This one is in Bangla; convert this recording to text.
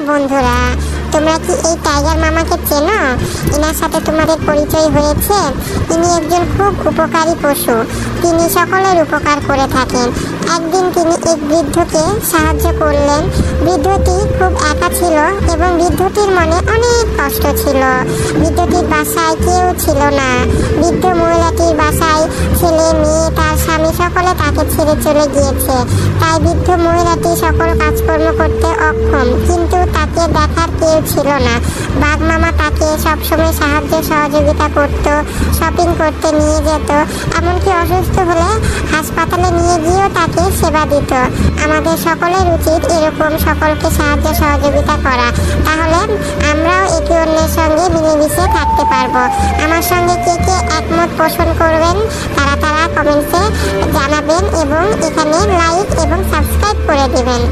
বন্ধুরা, তোমরা কি এই টাইগার মামাকে চেনো? এনার সাথে তোমাদের পরিচয় হয়েছে? ইনি একজন খুব উপকারী পশু। তিনি সকলের উপকার করে থাকেন। একদিন তিনি এক বৃদ্ধকে সাহায্য করলেন। বৃদ্ধটি খুব একা ছিল এবং বৃদ্ধটির মনে অনেক কষ্ট ছিল। বৃদ্ধটির বাসায় কেউ ছিল না। বৃদ্ধ মহিলাটির বাসায় ছেলে মেয়ে তার স্বামী সকলে তাকে ছেড়ে চলে গিয়েছে। তাই বৃদ্ধ মহিলাটি সকল কাজকর্ম করতে অক্ষম, কিন্তু তাকে দেখার কেউ ছিল না। বাঘ মামা তাকে সবসময় সাহায্য সহযোগিতা করত, শপিং করতে নিয়ে যেত, এমনকি অসুস্থ হলে হাসপাতালে নিয়ে গিয়েও তাকে সেবা দিত। আমাদের সকলের উচিত এরকম সকলকে সাহায্য সহযোগিতা করা, তাহলে আমরাও একে অন্যের সঙ্গে মিলেমিশে থাকতে পারবো। আমার সঙ্গে কে কে একমত পোষণ করবেন তারা কমেন্টসে জানাবেন এবং এখানে লাইক এবং সাবস্ক্রাইব করে দিবেন।